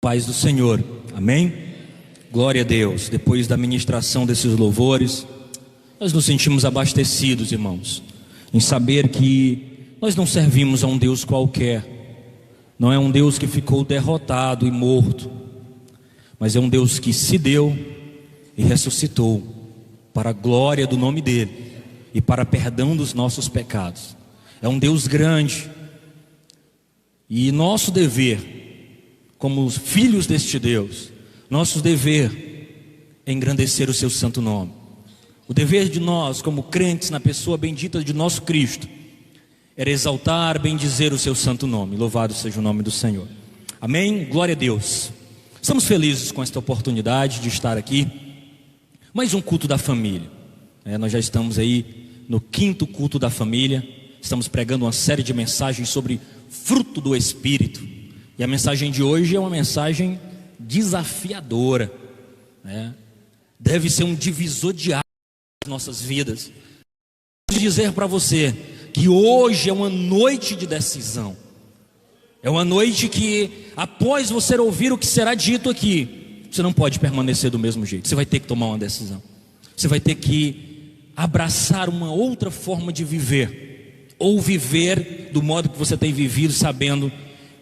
Paz do Senhor, amém? Glória a Deus. Depois da ministração desses louvores, nós nos sentimos abastecidos, irmãos, em saber que nós não servimos a um Deus qualquer. Não é um Deus que ficou derrotado e morto, mas é um Deus que se deu e ressuscitou para a glória do nome dele e para perdão dos nossos pecados. É um Deus grande, e nosso dever como filhos deste Deus, nosso dever é engrandecer o seu santo nome. O dever de nós, como crentes na pessoa bendita de nosso Cristo, era exaltar, bendizer o seu santo nome. Louvado seja o nome do Senhor. Amém? Glória a Deus. Estamos felizes com esta oportunidade de estar aqui. Mais um culto da família. Nós já estamos aí no 5º culto da família. Estamos pregando uma série de mensagens sobre fruto do Espírito. E a mensagem de hoje é uma mensagem desafiadora, Deve ser um divisor de águas nas nossas vidas. Quero dizer para você que hoje é uma noite de decisão. É uma noite que, após você ouvir o que será dito aqui, você não pode permanecer do mesmo jeito. Você vai ter que tomar uma decisão. Você vai ter que abraçar uma outra forma de viver, ou viver do modo que você tem vivido, sabendo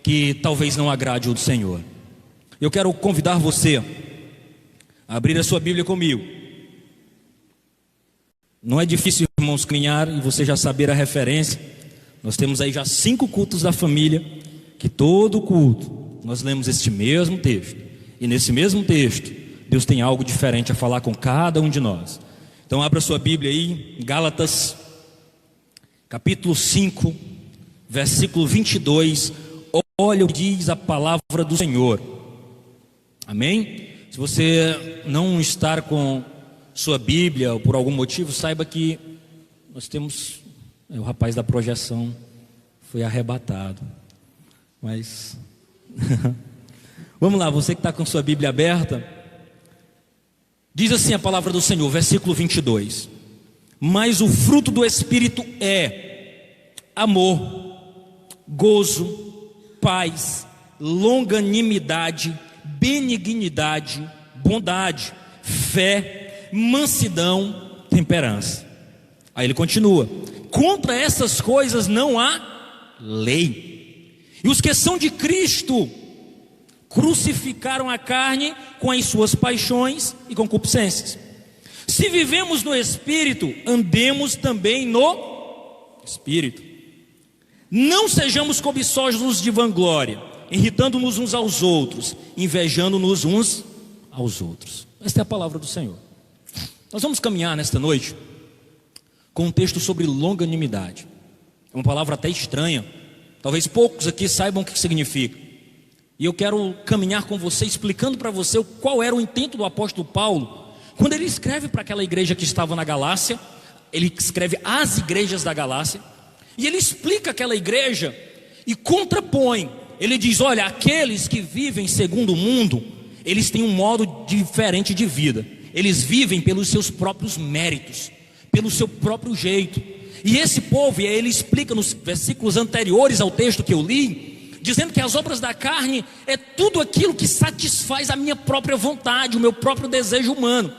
que talvez não agrade o do Senhor. Eu quero convidar você a abrir a sua Bíblia comigo. Não é difícil, irmãos, caminhar e você já saber a referência. Nós temos aí já 5 cultos da família, que todo culto nós lemos este mesmo texto. E nesse mesmo texto, Deus tem algo diferente a falar com cada um de nós. Então abra a sua Bíblia aí, Gálatas, capítulo 5, versículo 22. Olha o que diz a palavra do Senhor. Amém? Se você não estar com sua Bíblia ou por algum motivo, saiba que nós temos... O rapaz da projeção foi arrebatado. Mas vamos lá, você que está com sua Bíblia aberta. Diz assim a palavra do Senhor, versículo 22. Mas o fruto do Espírito é amor, gozo, paz, longanimidade, benignidade, bondade, fé, mansidão, temperança. Aí ele continua: contra essas coisas não há lei. E os que são de Cristo crucificaram a carne com as suas paixões e concupiscências. Se vivemos no Espírito, andemos também no Espírito. Não sejamos cobiçosos de vanglória, irritando-nos uns aos outros, invejando-nos uns aos outros. Esta é a palavra do Senhor. Nós vamos caminhar nesta noite com um texto sobre longanimidade. É uma palavra até estranha, talvez poucos aqui saibam o que significa. E eu quero caminhar com você, explicando para você qual era o intento do apóstolo Paulo, quando ele escreve para aquela igreja que estava na Galácia. Ele escreve às igrejas da Galácia, e ele explica aquela igreja e contrapõe. Ele diz: olha, aqueles que vivem segundo o mundo, eles têm um modo diferente de vida. Eles vivem pelos seus próprios méritos, pelo seu próprio jeito. E esse povo, e aí ele explica nos versículos anteriores ao texto que eu li, dizendo que as obras da carne é tudo aquilo que satisfaz a minha própria vontade, o meu próprio desejo humano.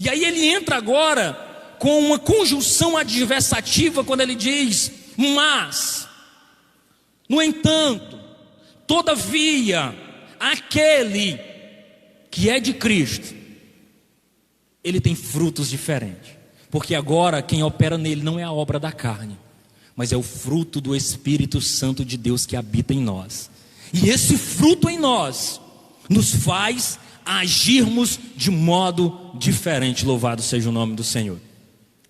E aí ele entra agora com uma conjunção adversativa quando ele diz: mas, no entanto, todavia, aquele que é de Cristo, ele tem frutos diferentes, porque agora quem opera nele não é a obra da carne, mas é o fruto do Espírito Santo de Deus que habita em nós. E esse fruto em nós nos faz agirmos de modo diferente. Louvado seja o nome do Senhor.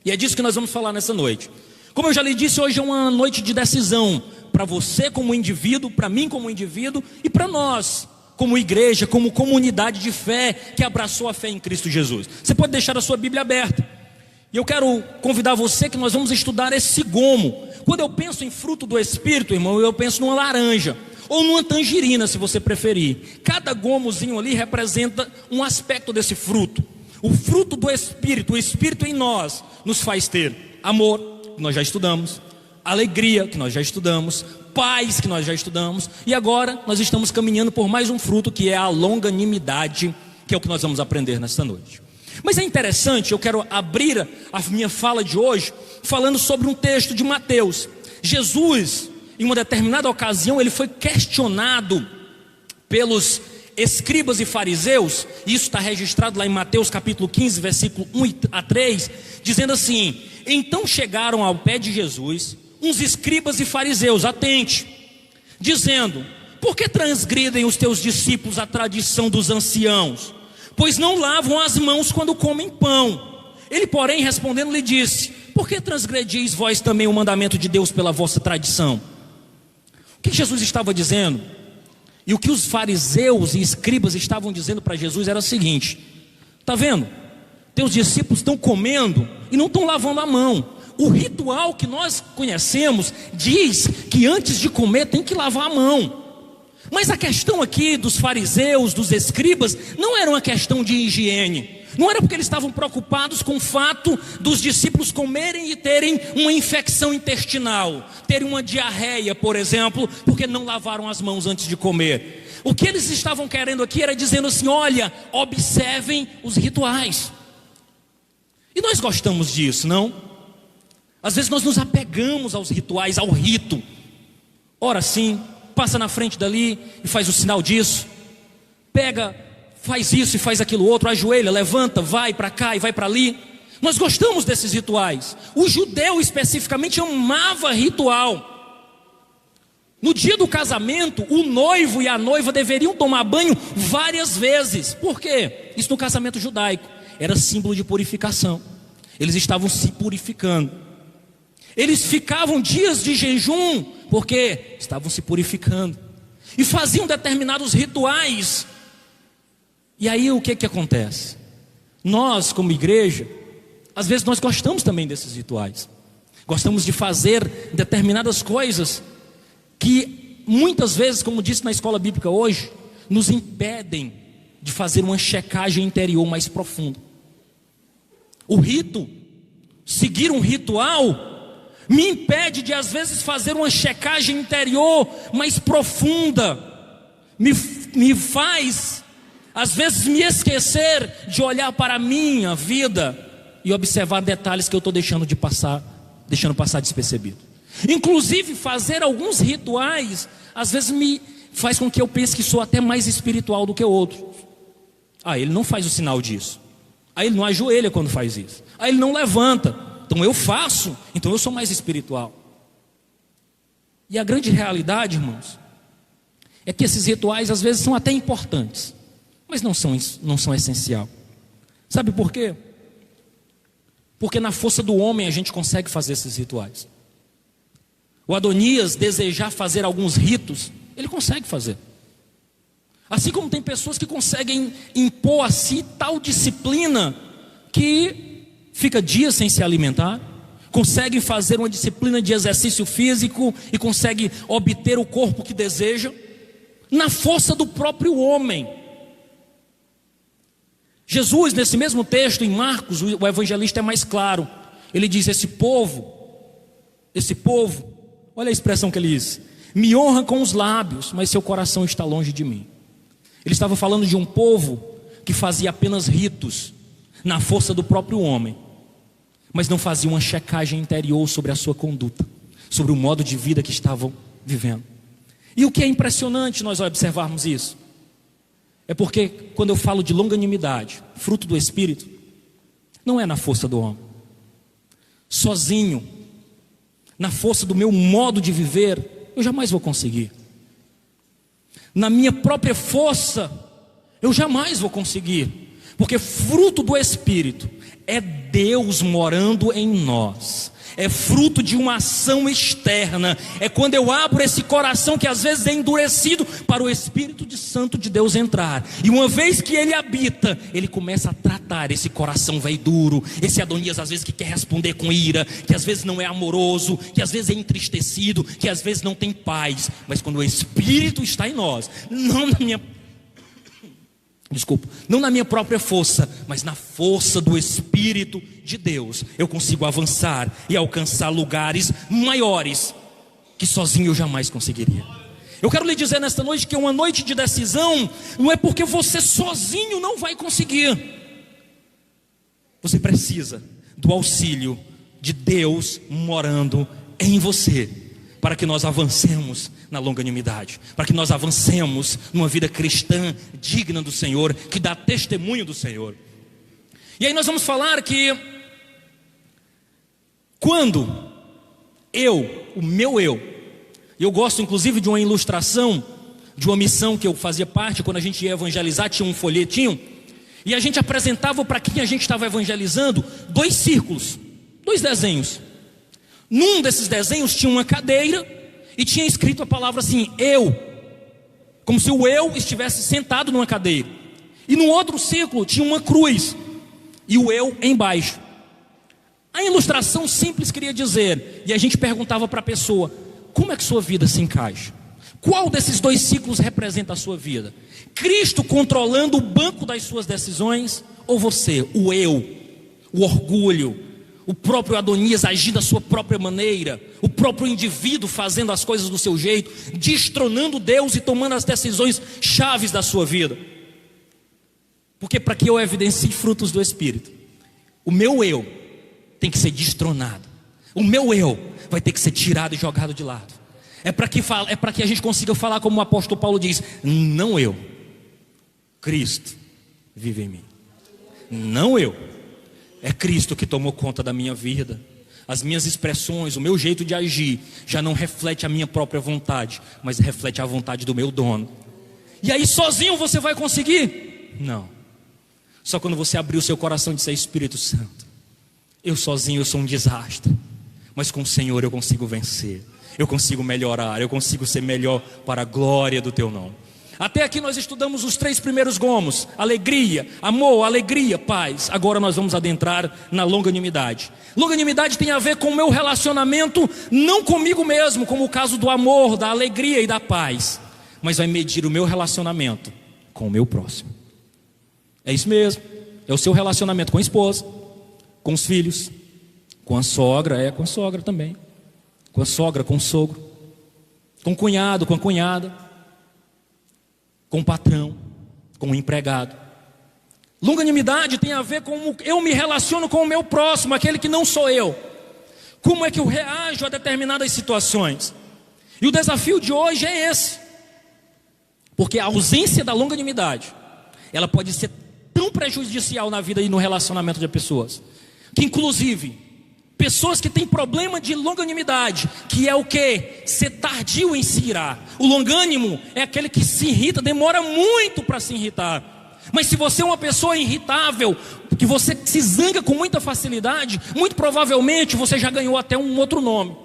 E é disso que nós vamos falar nessa noite. Como eu já lhe disse, hoje é uma noite de decisão, para você como indivíduo, para mim como indivíduo, e para nós como igreja, como comunidade de fé que abraçou a fé em Cristo Jesus. Você pode deixar a sua Bíblia aberta, e eu quero convidar você que nós vamos estudar esse gomo. Quando eu penso em fruto do Espírito, irmão, eu penso numa laranja ou numa tangerina, se você preferir. Cada gomozinho ali representa um aspecto desse fruto. O fruto do Espírito, o Espírito em nós, nos faz ter amor, que nós já estudamos, alegria, que nós já estudamos, paz, que nós já estudamos, e agora nós estamos caminhando por mais um fruto, que é a longanimidade, que é o que nós vamos aprender nesta noite. Mas é interessante, eu quero abrir a minha fala de hoje falando sobre um texto de Mateus. Jesus, em uma determinada ocasião, ele foi questionado pelos escribas e fariseus, e isso está registrado lá em Mateus capítulo 15, versículo 1 a 3, dizendo assim: então chegaram ao pé de Jesus uns escribas e fariseus, atente, dizendo: por que transgridem os teus discípulos a tradição dos anciãos? Pois não lavam as mãos quando comem pão. Ele, porém, respondendo, lhe disse: por que transgredis vós também o mandamento de Deus pela vossa tradição? O que Jesus estava dizendo, e o que os fariseus e escribas estavam dizendo para Jesus era o seguinte: está vendo? Teus discípulos estão comendo e não estão lavando a mão. O ritual que nós conhecemos diz que antes de comer tem que lavar a mão. Mas a questão aqui dos fariseus, dos escribas, não era uma questão de higiene. Não era porque eles estavam preocupados com o fato dos discípulos comerem e terem uma infecção intestinal, terem uma diarreia, por exemplo, porque não lavaram as mãos antes de comer. O que eles estavam querendo aqui era dizendo assim: olha, observem os rituais. E nós gostamos disso, não? Às vezes nós nos apegamos aos rituais, ao rito. Ora sim, passa na frente dali e faz o sinal disso, pega, faz isso e faz aquilo outro, ajoelha, levanta, vai para cá e vai para ali. Nós gostamos desses rituais. O judeu especificamente amava ritual. No dia do casamento, o noivo e a noiva deveriam tomar banho várias vezes. Por quê? Isso no casamento judaico era símbolo de purificação. Eles estavam se purificando. Eles ficavam dias de jejum, porque estavam se purificando, e faziam determinados rituais. E aí o que acontece? Nós, como igreja, às vezes nós gostamos também desses rituais. Gostamos de fazer determinadas coisas que muitas vezes, como disse na escola bíblica hoje, nos impedem de fazer uma checagem interior mais profunda. O rito, seguir um ritual, me impede de às vezes fazer uma checagem interior mais profunda. Me faz às vezes me esquecer de olhar para a minha vida e observar detalhes que eu estou deixando passar despercebido. Inclusive fazer alguns rituais às vezes me faz com que eu pense que sou até mais espiritual do que outros. Ele não faz o sinal disso. Ele não ajoelha quando faz isso. Ele não levanta. Então eu faço, então eu sou mais espiritual. E a grande realidade, irmãos, é que esses rituais às vezes são até importantes, mas não são essencial. Sabe por quê? Porque na força do homem a gente consegue fazer esses rituais. O Adonias desejar fazer alguns ritos, ele consegue fazer. Assim como tem pessoas que conseguem impor a si tal disciplina que fica dias sem se alimentar, consegue fazer uma disciplina de exercício físico e consegue obter o corpo que deseja, na força do próprio homem. Jesus, nesse mesmo texto em Marcos, o evangelista é mais claro. Ele diz: esse povo, olha a expressão que ele diz: me honra com os lábios, mas seu coração está longe de mim. Ele estava falando de um povo que fazia apenas ritos, na força do próprio homem, mas não fazia uma checagem interior sobre a sua conduta, sobre o modo de vida que estavam vivendo. E o que é impressionante nós observarmos isso, é porque quando eu falo de longanimidade, fruto do Espírito, não é na força do homem. Sozinho, na força do meu modo de viver, eu jamais vou conseguir. Na minha própria força, eu jamais vou conseguir. Porque fruto do Espírito é Deus morando em nós. É fruto de uma ação externa. É quando eu abro esse coração que às vezes é endurecido para o Espírito Santo de Deus entrar. E uma vez que ele habita, ele começa a tratar esse coração velho duro, esse Adonias às vezes que quer responder com ira, que às vezes não é amoroso, que às vezes é entristecido, que às vezes não tem paz. Mas quando o Espírito está em nós, não na minha própria força, mas na força do Espírito de Deus, eu consigo avançar e alcançar lugares maiores. que sozinho eu jamais conseguiria. Eu quero lhe dizer nesta noite que uma noite de decisão não é porque você sozinho não vai conseguir. Você precisa do auxílio de Deus morando em você, para que nós avancemos na longanimidade, para que nós avancemos numa vida cristã digna do Senhor, que dá testemunho do Senhor. E aí nós vamos falar que quando o meu eu gosto inclusive de uma ilustração de uma missão que eu fazia parte. Quando a gente ia evangelizar, tinha um folhetinho, e a gente apresentava para quem a gente estava evangelizando 2 círculos, 2 desenhos. Num desses desenhos tinha uma cadeira e tinha escrito a palavra assim, eu, como se o eu estivesse sentado numa cadeira. E no outro círculo tinha uma cruz e o eu embaixo. A ilustração simples queria dizer, e a gente perguntava para a pessoa, como é que sua vida se encaixa? Qual desses 2 ciclos representa a sua vida? Cristo controlando o banco das suas decisões, ou você, o eu, o orgulho, o próprio Adonias agindo da sua própria maneira, o próprio indivíduo fazendo as coisas do seu jeito, destronando Deus e tomando as decisões chaves da sua vida? Porque para que eu evidencie frutos do Espírito, o meu eu tem que ser destronado, o meu eu vai ter que ser tirado e jogado de lado. É para que a gente consiga falar como o apóstolo Paulo diz, não eu, Cristo vive em mim. Não eu, é Cristo que tomou conta da minha vida. As minhas expressões, o meu jeito de agir já não reflete a minha própria vontade, mas reflete a vontade do meu dono. E aí sozinho você vai conseguir? Não. Só quando você abrir o seu coração e disser, Espírito Santo, eu sozinho eu sou um desastre, mas com o Senhor eu consigo vencer, eu consigo melhorar, eu consigo ser melhor para a glória do teu nome. Até aqui nós estudamos os 3 primeiros gomos: alegria, amor, alegria, paz. Agora nós vamos adentrar na longanimidade. Longanimidade tem a ver com o meu relacionamento, não comigo mesmo, como o caso do amor, da alegria e da paz, mas vai medir o meu relacionamento com o meu próximo. É isso mesmo, é o seu relacionamento com a esposa, com os filhos, com a sogra, com a sogra também, com a sogra, com o sogro, com o cunhado, com a cunhada, com o patrão, com o empregado. Longanimidade tem a ver com como eu me relaciono com o meu próximo, aquele que não sou eu. Como é que eu reajo a determinadas situações? E o desafio de hoje é esse, porque a ausência da longanimidade, ela pode ser tão prejudicial na vida e no relacionamento de pessoas, que inclusive pessoas que têm problema de longanimidade, que é o que? Ser tardio em se irar. O longânimo é aquele que se irrita, demora muito para se irritar. Mas se você é uma pessoa irritável, que você se zanga com muita facilidade, muito provavelmente você já ganhou até um outro nome.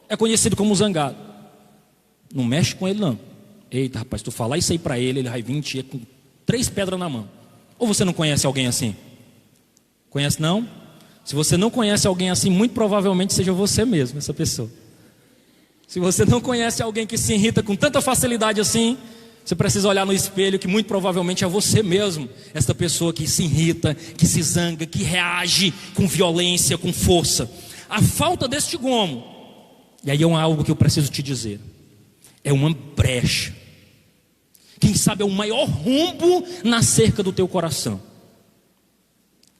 É conhecido como zangado. Não mexe com ele não. Eita rapaz, tu falar isso aí para ele vai vir te com 3 pedras na mão. Ou você não conhece alguém assim? Conhece não? Se você não conhece alguém assim, muito provavelmente seja você mesmo, essa pessoa. Se você não conhece alguém que se irrita com tanta facilidade assim, você precisa olhar no espelho, que muito provavelmente é você mesmo, essa pessoa que se irrita, que se zanga, que reage com violência, com força. A falta deste gomo, e aí é algo que eu preciso te dizer, é uma brecha. Quem sabe é o maior rombo na cerca do teu coração.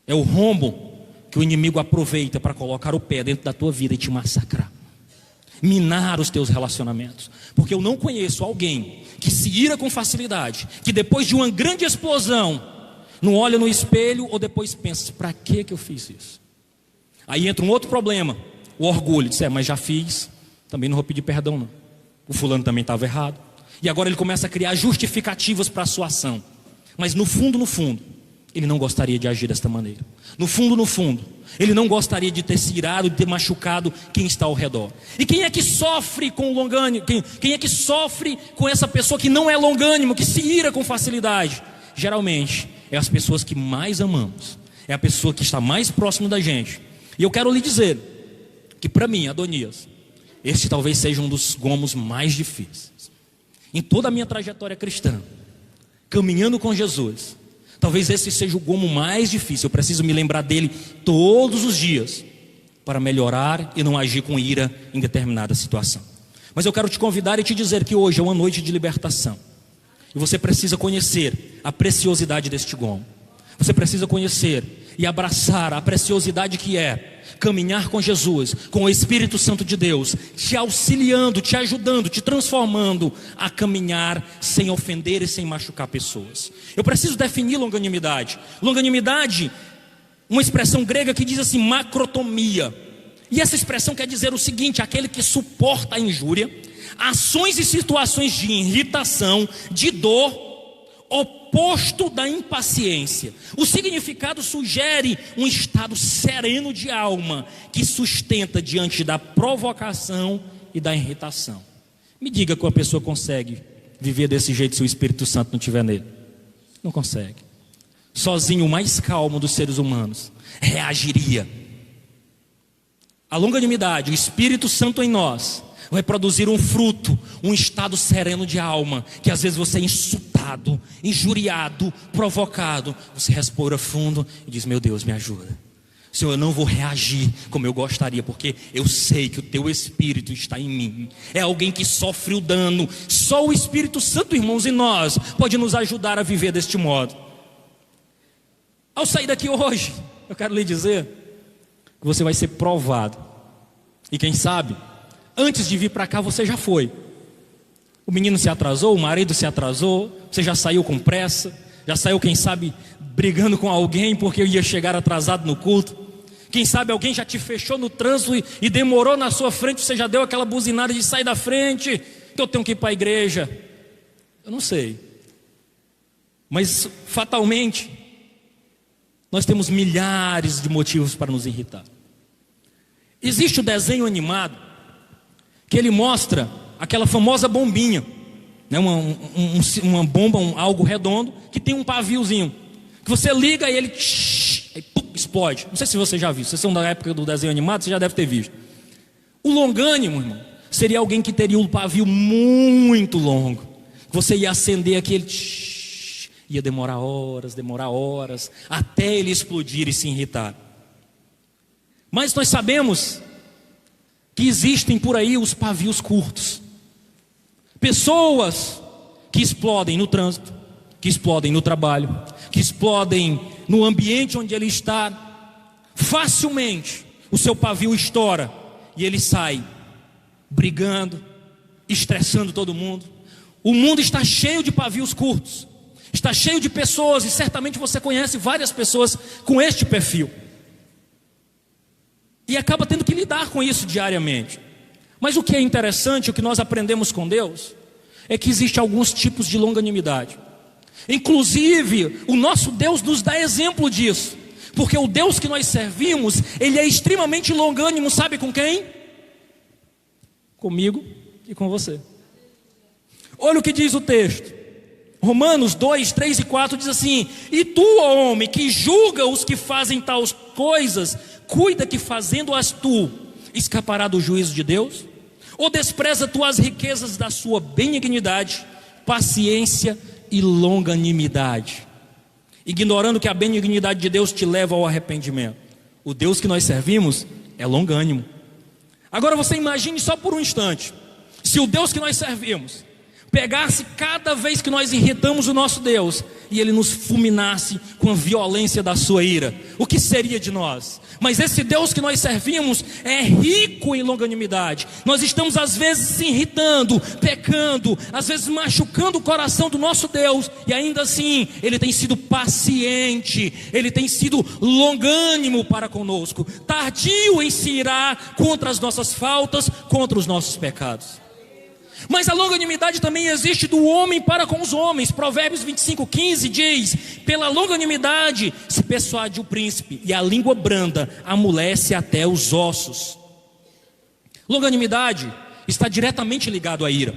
É o rombo que o inimigo aproveita para colocar o pé dentro da tua vida e te massacrar, minar os teus relacionamentos. Porque eu não conheço alguém que se ira com facilidade, que depois de uma grande explosão não olha no espelho ou depois pensa, para que eu fiz isso? Aí entra um outro problema, o orgulho. Diz, mas já fiz, também não vou pedir perdão não, o fulano também estava errado. E agora ele começa a criar justificativas para a sua ação. Mas no fundo, ele não gostaria de agir desta maneira. No fundo, ele não gostaria de ter se irado, de ter machucado quem está ao redor. E quem é que sofre com o longânimo? Quem é que sofre com essa pessoa que não é longânimo, que se ira com facilidade? Geralmente, é as pessoas que mais amamos. É a pessoa que está mais próximo da gente. E eu quero lhe dizer que para mim, Adonias, este talvez seja um dos gomos mais difíceis. Em toda a minha trajetória cristã, caminhando com Jesus, talvez esse seja o gomo mais difícil. Eu preciso me lembrar dele todos os dias para melhorar e não agir com ira em determinada situação. Mas eu quero te convidar e te dizer que hoje é uma noite de libertação. E você precisa conhecer a preciosidade deste dom. Você precisa conhecer e abraçar a preciosidade que é caminhar com Jesus, com o Espírito Santo de Deus, te auxiliando, te ajudando, te transformando a caminhar sem ofender e sem machucar pessoas. Eu preciso definir longanimidade. Longanimidade, uma expressão grega que diz assim, macrotomia. E essa expressão quer dizer o seguinte: aquele que suporta a injúria, ações e situações de irritação, de dor, oposto da impaciência. O significado sugere um estado sereno de alma, que sustenta diante da provocação e da irritação. Me diga que uma pessoa consegue viver desse jeito se o Espírito Santo não estiver nele. Não consegue. Sozinho, o mais calmo dos seres humanos reagiria. A longanimidade, o Espírito Santo em nós, vai produzir um fruto, um estado sereno de alma, que às vezes você é insultado, injuriado, provocado, você respira fundo e diz: meu Deus, me ajuda. Senhor, eu não vou reagir como eu gostaria, porque eu sei que o teu Espírito está em mim. É alguém que sofre o dano. Só o Espírito Santo, irmãos, em nós pode nos ajudar a viver deste modo. Ao sair daqui hoje, eu quero lhe dizer que você vai ser provado. E quem sabe, antes de vir para cá você já foi. O menino se atrasou, o marido se atrasou, você já saiu com pressa, já saiu, quem sabe, brigando com alguém porque ia chegar atrasado no culto. Quem sabe alguém já te fechou no trânsito e demorou na sua frente, você já deu aquela buzinada de sair da frente, que eu tenho que ir para a igreja. Eu não sei, mas fatalmente nós temos milhares de motivos para nos irritar. Existe o desenho animado que ele mostra aquela famosa bombinha, né? uma bomba, algo redondo que tem um paviozinho que você liga e ele aí, pum, explode. Não sei se você já viu. Se você é da época do desenho animado, você já deve ter visto. O longânimo, irmão, seria alguém que teria um pavio muito longo. Você ia acender aquele, ia demorar horas, até ele explodir e se irritar. Mas nós sabemos que existem por aí os pavios curtos. Pessoas que explodem no trânsito, que explodem no trabalho, que explodem no ambiente onde ele está. Facilmente o seu pavio estoura e ele sai brigando, estressando todo mundo. O mundo está cheio de pavios curtos, está cheio de pessoas, e certamente você conhece várias pessoas com este perfil. E acaba tendo que lidar com isso diariamente. Mas o que é interessante, o que nós aprendemos com Deus, é que existem alguns tipos de longanimidade. Inclusive, o nosso Deus nos dá exemplo disso. Porque o Deus que nós servimos, Ele é extremamente longânimo, sabe com quem? Comigo e com você. Olha o que diz o texto. Romanos 2, 3 e 4 diz assim: e tu, ó homem, que julga os que fazem tais coisas, cuida que fazendo-as tu, escapará do juízo de Deus? Ou despreza tu as riquezas da sua benignidade, paciência e longanimidade, ignorando que a benignidade de Deus te leva ao arrependimento? O Deus que nós servimos é longânimo. Agora você imagine só por um instante, se o Deus que nós servimos pegasse cada vez que nós irritamos o nosso Deus e Ele nos fulminasse com a violência da sua ira, o que seria de nós? Mas esse Deus que nós servimos é rico em longanimidade. Nós estamos às vezes se irritando, pecando, às vezes machucando o coração do nosso Deus, e ainda assim Ele tem sido paciente, Ele tem sido longânimo para conosco, tardio em se irar contra as nossas faltas, contra os nossos pecados. Mas a longanimidade também existe do homem para com os homens. Provérbios 25:15 diz: pela longanimidade se persuade o príncipe, e a língua branda amolece até os ossos. Longanimidade está diretamente ligado à ira.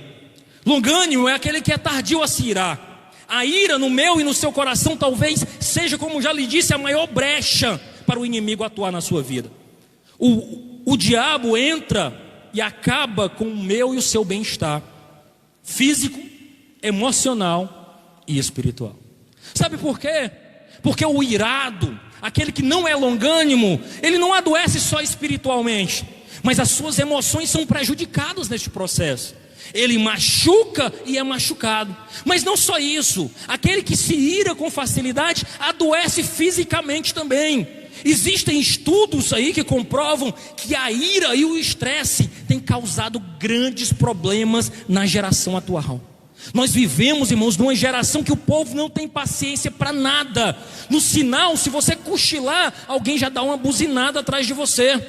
Longânimo é aquele que é tardio a se irar. A ira no meu e no seu coração talvez seja, como já lhe disse, a maior brecha para o inimigo atuar na sua vida. O diabo entra e acaba com o meu e o seu bem-estar físico, emocional e espiritual. Sabe por quê? Porque o irado, aquele que não é longânimo, ele não adoece só espiritualmente, mas as suas emoções são prejudicadas neste processo. Ele machuca e é machucado. Mas não só isso, aquele que se ira com facilidade adoece fisicamente também. Existem estudos aí que comprovam que a ira e o estresse têm causado grandes problemas na geração atual. Nós vivemos, irmãos, numa geração que o povo não tem paciência para nada. No sinal, se você cochilar, alguém já dá uma buzinada atrás de você.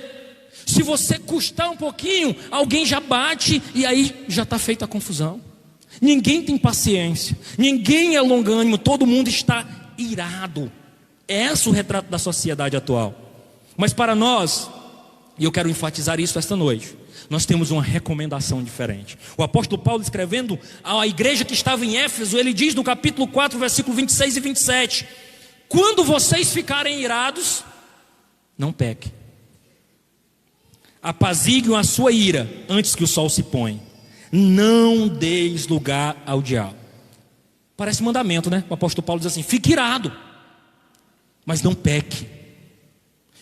Se você custar um pouquinho, alguém já bate e aí já está feita a confusão. Ninguém tem paciência, ninguém é longânimo, todo mundo está irado. É esse o retrato da sociedade atual. Mas para nós, e eu quero enfatizar isso esta noite, nós temos uma recomendação diferente. O apóstolo Paulo, escrevendo à igreja que estava em Éfeso, ele diz no capítulo 4, versículo 26 e 27: quando vocês ficarem irados, não pequem. Apaziguem a sua ira antes que o sol se ponha. Não deis lugar ao diabo. Parece mandamento, né? O apóstolo Paulo diz assim: fique irado, mas não peque.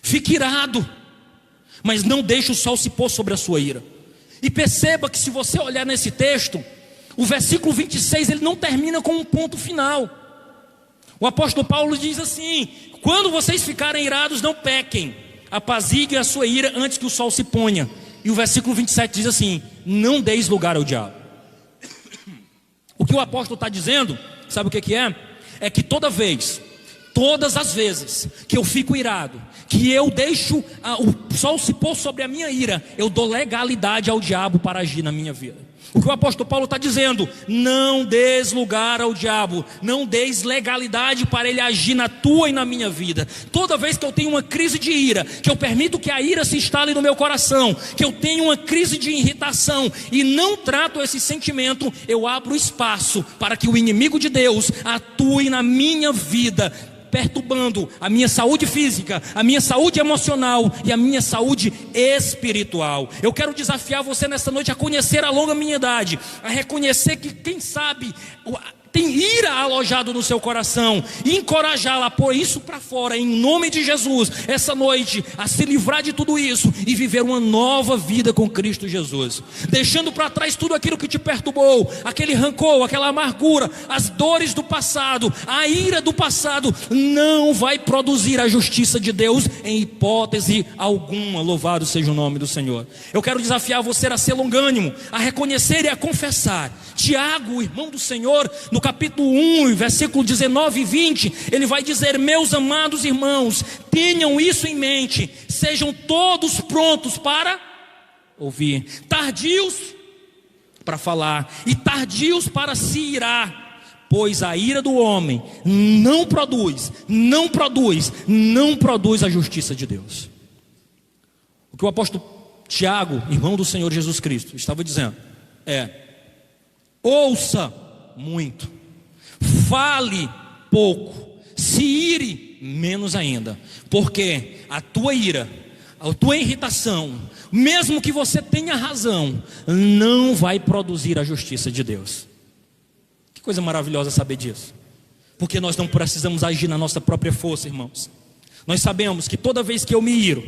Fique irado, mas não deixe o sol se pôr sobre a sua ira. E perceba que se você olhar nesse texto, o versículo 26, ele não termina com um ponto final. O apóstolo Paulo diz assim: quando vocês ficarem irados, não pequem. Apaziguem a sua ira antes que o sol se ponha. E o versículo 27 diz assim: não deis lugar ao diabo. O que o apóstolo está dizendo, sabe o que é? É que todas as vezes que eu fico irado, que eu deixo o sol se pôr sobre a minha ira, eu dou legalidade ao diabo para agir na minha vida. O que o apóstolo Paulo está dizendo: não des lugar ao diabo, não des legalidade para ele agir na tua e na minha vida. Toda vez que eu tenho uma crise de ira, que eu permito que a ira se instale no meu coração, que eu tenho uma crise de irritação e não trato esse sentimento, eu abro espaço para que o inimigo de Deus atue na minha vida, perturbando a minha saúde física, a minha saúde emocional e a minha saúde espiritual. Eu quero desafiar você nessa noite a conhecer a longanimidade, a reconhecer que, quem sabe, tem ira alojado no seu coração, e encorajá-la a pôr isso para fora, em nome de Jesus, essa noite, a se livrar de tudo isso e viver uma nova vida com Cristo Jesus, deixando para trás tudo aquilo que te perturbou, aquele rancor, aquela amargura, as dores do passado, a ira do passado. Não vai produzir a justiça de Deus em hipótese alguma. Louvado seja o nome do Senhor. Eu quero desafiar você a ser longânimo, a reconhecer e a confessar. Tiago, o irmão do Senhor, no capítulo 1, versículo 19 e 20, ele vai dizer: meus amados irmãos, tenham isso em mente, sejam todos prontos para ouvir, tardios para falar e tardios para se irar, pois a ira do homem não produz a justiça de Deus. O que o apóstolo Tiago, irmão do Senhor Jesus Cristo, estava dizendo é: ouça muito, fale pouco, se ire menos ainda, porque a tua ira, a tua irritação, mesmo que você tenha razão, não vai produzir a justiça de Deus. Que coisa maravilhosa saber disso, porque nós não precisamos agir na nossa própria força, irmãos. Nós sabemos que toda vez que eu me iro,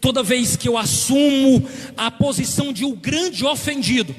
toda vez que eu assumo a posição de um grande ofendido,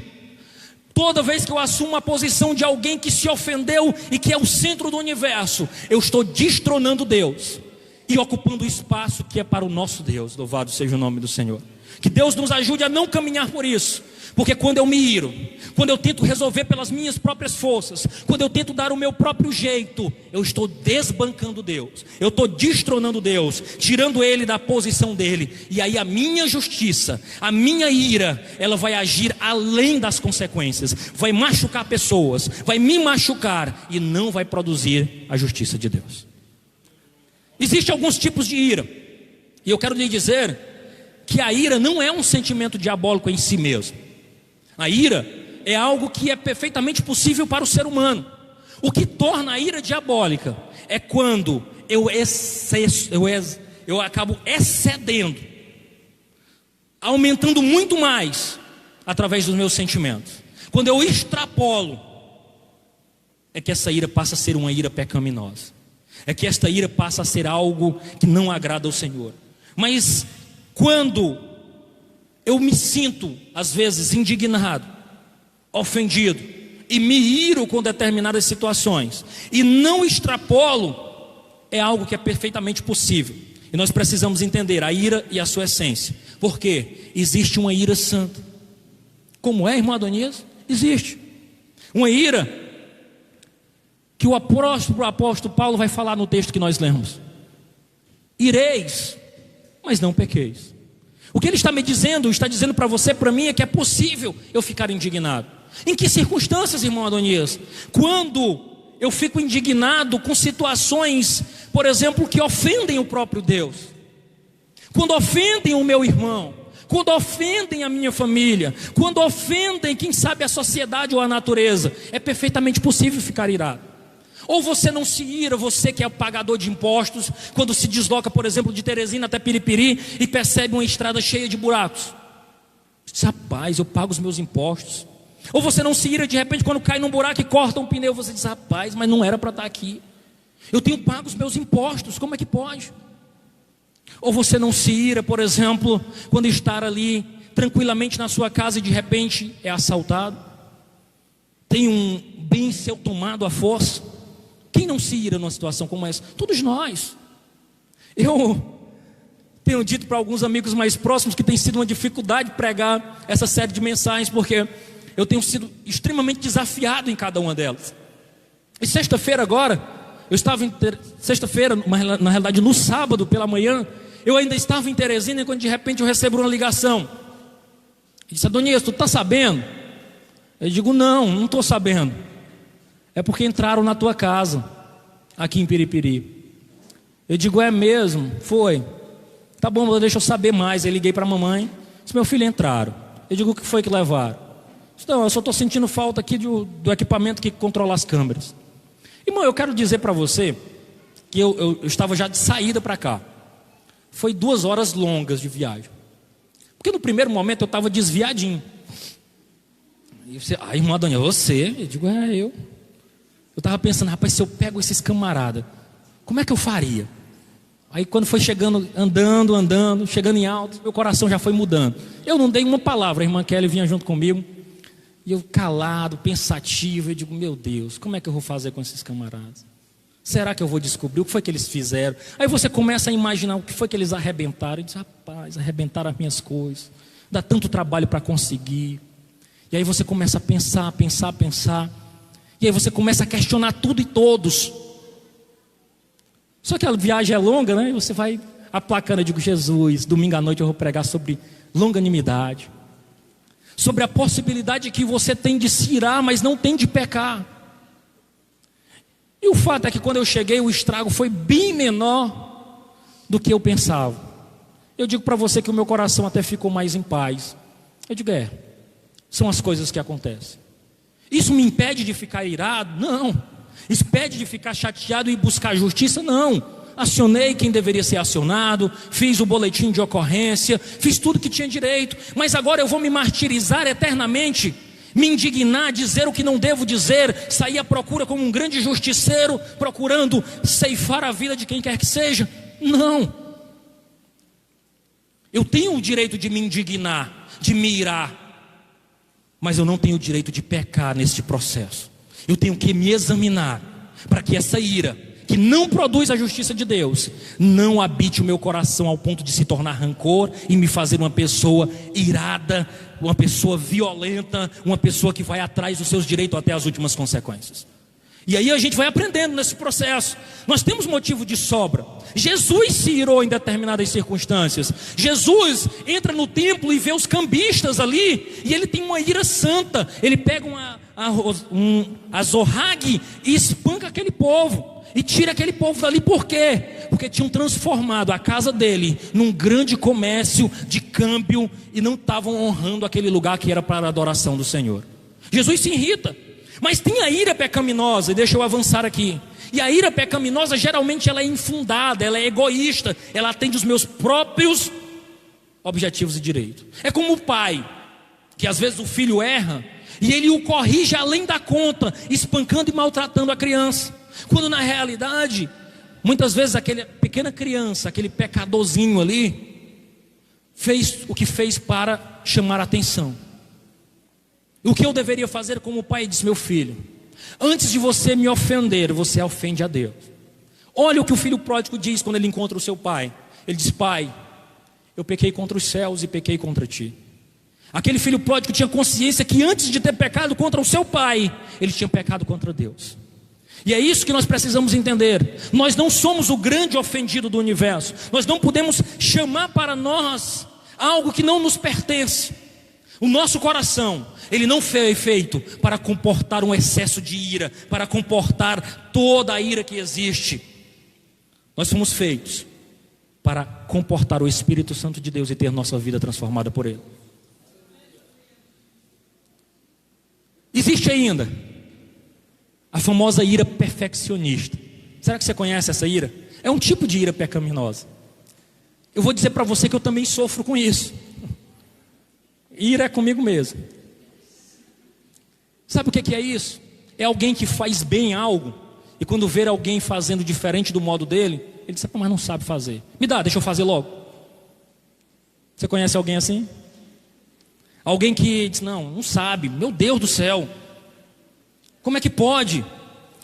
toda vez que eu assumo a posição de alguém que se ofendeu e que é o centro do universo, eu estou destronando Deus e ocupando o espaço que é para o nosso Deus. Louvado seja o nome do Senhor. Que Deus nos ajude a não caminhar por isso, porque quando eu me iro, quando eu tento resolver pelas minhas próprias forças, quando eu tento dar o meu próprio jeito, eu estou desbancando Deus, eu estou destronando Deus, tirando Ele da posição dEle. E aí a minha justiça, a minha ira, ela vai agir além das consequências, vai machucar pessoas, vai me machucar e não vai produzir a justiça de Deus. Existem alguns tipos de ira, e eu quero lhe dizer que a ira não é um sentimento diabólico em si mesmo. A ira é algo que é perfeitamente possível para o ser humano. O que torna a ira diabólica é quando eu acabo excedendo, aumentando muito mais através dos meus sentimentos. Quando eu extrapolo, é que essa ira passa a ser uma ira pecaminosa, é que esta ira passa a ser algo que não agrada ao Senhor. Mas quando eu me sinto, às vezes, indignado, ofendido, e me iro com determinadas situações, e não extrapolo, é algo que é perfeitamente possível. E nós precisamos entender a ira e a sua essência. Porque existe uma ira santa. Como é, irmão Adonias? Existe uma ira que o apóstolo Paulo vai falar no texto que nós lemos. Ireis, mas não pequeis. O que ele está me dizendo, está dizendo para você, para mim, é que é possível eu ficar indignado. Em que circunstâncias, irmão Adonias? Quando eu fico indignado com situações, por exemplo, que ofendem o próprio Deus. Quando ofendem o meu irmão, quando ofendem a minha família, quando ofendem, quem sabe, a sociedade ou a natureza, é perfeitamente possível ficar irado. Ou você não se ira, você que é o pagador de impostos, quando se desloca, por exemplo, de Teresina até Piripiri e percebe uma estrada cheia de buracos. Diz, rapaz, eu pago os meus impostos. Ou você não se ira de repente quando cai num buraco e corta um pneu, você diz, rapaz, mas não era para estar aqui. Eu tenho pago os meus impostos, como é que pode? Ou você não se ira, por exemplo, quando estar ali tranquilamente na sua casa e de repente é assaltado, tem um bem seu tomado à força. Quem não se ira numa situação como essa? Todos nós. Eu tenho dito para alguns amigos mais próximos que tem sido uma dificuldade pregar essa série de mensagens, porque eu tenho sido extremamente desafiado em cada uma delas. E sexta-feira agora, eu estava sexta-feira, na realidade no sábado pela manhã, eu ainda estava em Teresina, quando de repente eu recebo uma ligação. Ele disse, Adonias, tu está sabendo? Eu digo, não estou sabendo. É porque entraram na tua casa, aqui em Piripiri. Eu digo, é mesmo? Foi. Tá bom, deixa eu saber mais. Aí liguei para a mamãe, disse, meu filho, entraram. Eu digo, o que foi que levaram? Não, eu só estou sentindo falta aqui do equipamento que controla as câmeras. Irmão, eu quero dizer para você que eu estava já de saída para cá. Foi 2 horas longas de viagem. Porque no primeiro momento eu estava desviadinho. E você, irmão Adonias, você? Eu digo, eu. Eu estava pensando, rapaz, se eu pego esses camaradas, como é que eu faria? Aí quando foi chegando, andando, chegando em alto, meu coração já foi mudando. Eu não dei uma palavra, a irmã Kelly vinha junto comigo. E eu calado, pensativo, eu digo, meu Deus, como é que eu vou fazer com esses camaradas? Será que eu vou descobrir o que foi que eles fizeram? Aí você começa a imaginar o que foi que eles arrebentaram. E diz, rapaz, arrebentaram as minhas coisas. Dá tanto trabalho para conseguir. E aí você começa a pensar. E aí você começa a questionar tudo e todos. Só que a viagem é longa, né? E você vai aplacando, eu digo, Jesus, domingo à noite eu vou pregar sobre longanimidade. Sobre a possibilidade que você tem de se irar, mas não tem de pecar. E o fato é que quando eu cheguei, o estrago foi bem menor do que eu pensava. Eu digo para você que o meu coração até ficou mais em paz. Eu digo, são as coisas que acontecem. Isso me impede de ficar irado? Não. Isso impede de ficar chateado e buscar justiça? Não. Acionei quem deveria ser acionado, fiz o boletim de ocorrência, fiz tudo que tinha direito, mas agora eu vou me martirizar eternamente, me indignar, dizer o que não devo dizer, sair à procura como um grande justiceiro, procurando ceifar a vida de quem quer que seja? Não. Eu tenho o direito de me indignar, de me irar, mas eu não tenho o direito de pecar neste processo. Eu tenho que me examinar, para que essa ira, que não produz a justiça de Deus, não habite o meu coração ao ponto de se tornar rancor e me fazer uma pessoa irada, uma pessoa violenta, uma pessoa que vai atrás dos seus direitos até as últimas consequências. E aí a gente vai aprendendo nesse processo. Nós temos motivo de sobra. Jesus se irou em determinadas circunstâncias. Jesus entra no templo e vê os cambistas ali, e ele tem uma ira santa. Ele pega um azorrague e espanca aquele povo. E tira aquele povo dali, por quê? Porque tinham transformado a casa dele num grande comércio de câmbio e não estavam honrando aquele lugar que era para a adoração do Senhor. Jesus se irrita, mas tem a ira pecaminosa, e deixa eu avançar aqui. E a ira pecaminosa geralmente ela é infundada, ela é egoísta, ela atende os meus próprios objetivos e direitos. É como o pai, que às vezes o filho erra e ele o corrige além da conta, espancando e maltratando a criança. Quando na realidade, muitas vezes aquela pequena criança, aquele pecadorzinho ali, fez o que fez para chamar a atenção. O que eu deveria fazer como pai? Disse: meu filho, antes de você me ofender, você ofende a Deus. Olha o que o filho pródigo diz quando ele encontra o seu pai. Ele diz: pai, eu pequei contra os céus e pequei contra ti. Aquele filho pródigo tinha consciência que antes de ter pecado contra o seu pai, ele tinha pecado contra Deus. E é isso que nós precisamos entender. Nós não somos o grande ofendido do universo. Nós não podemos chamar para nós algo que não nos pertence. O nosso coração, ele não foi feito para comportar um excesso de ira, para comportar toda a ira que existe. Nós fomos feitos para comportar o Espírito Santo de Deus e ter nossa vida transformada por Ele. Existe ainda a famosa ira perfeccionista. Será que você conhece essa ira? É um tipo de ira pecaminosa. Eu vou dizer para você que eu também sofro com isso. Ira é comigo mesmo. Sabe o que é isso? É alguém que faz bem algo, e quando ver alguém fazendo diferente do modo dele, ele diz: mas não sabe fazer. Me dá, deixa eu fazer logo. Você conhece alguém assim? Alguém que diz: não sabe, meu Deus do céu, como é que pode?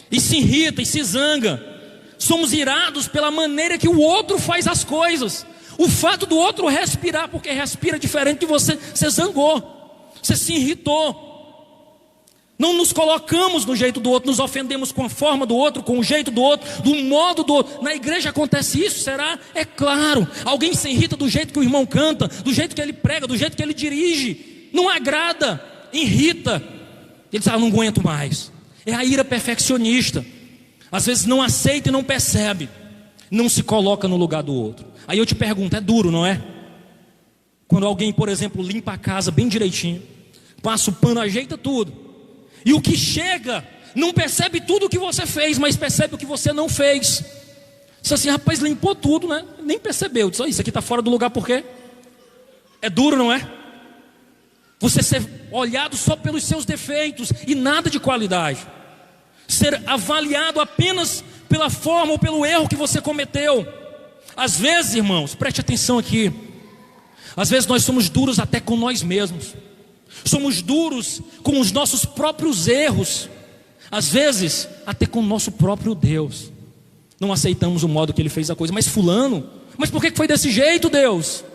E se irrita e se zanga. Somos irados pela maneira que o outro faz as coisas. O fato do outro respirar, porque respira diferente de você, você zangou, você se irritou. Não nos colocamos no jeito do outro, nos ofendemos com a forma do outro, com o jeito do outro, do modo do outro. Na igreja acontece isso, será? É claro. Alguém se irrita do jeito que o irmão canta, do jeito que ele prega, do jeito que ele dirige. Não agrada, irrita. Ele diz: não aguento mais. É a ira perfeccionista. Às vezes não aceita e não percebe, não se coloca no lugar do outro. Aí eu te pergunto: é duro, não é? Quando alguém, por exemplo, limpa a casa bem direitinho, passa o pano, ajeita tudo, e o que chega não percebe tudo o que você fez, mas percebe o que você não fez. Diz assim: rapaz, limpou tudo, né? Nem percebeu. Diz: isso aqui está fora do lugar, por quê? É duro, não é? Você ser olhado só pelos seus defeitos e nada de qualidade. Ser avaliado apenas pela forma ou pelo erro que você cometeu. Às vezes, irmãos, preste atenção aqui, às vezes nós somos duros até com nós mesmos. Somos duros com os nossos próprios erros. Às vezes, até com o nosso próprio Deus. Não aceitamos o modo que Ele fez a coisa. Mas fulano, mas por que foi desse jeito, Deus?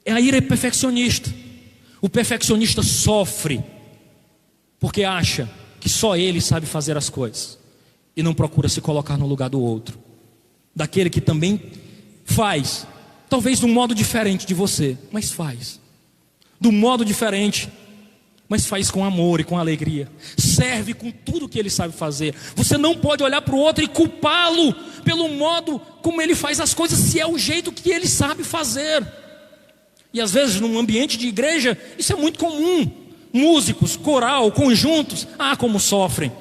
É a ira perfeccionista. O perfeccionista sofre porque acha que só ele sabe fazer as coisas, e não procura se colocar no lugar do outro, daquele que também faz, talvez de um modo diferente de você, mas faz do modo diferente, mas faz com amor e com alegria, serve com tudo que ele sabe fazer. Você não pode olhar para o outro e culpá-lo pelo modo como ele faz as coisas, se é o jeito que ele sabe fazer. E às vezes num ambiente de igreja isso é muito comum. Músicos, coral, conjuntos, como sofrem,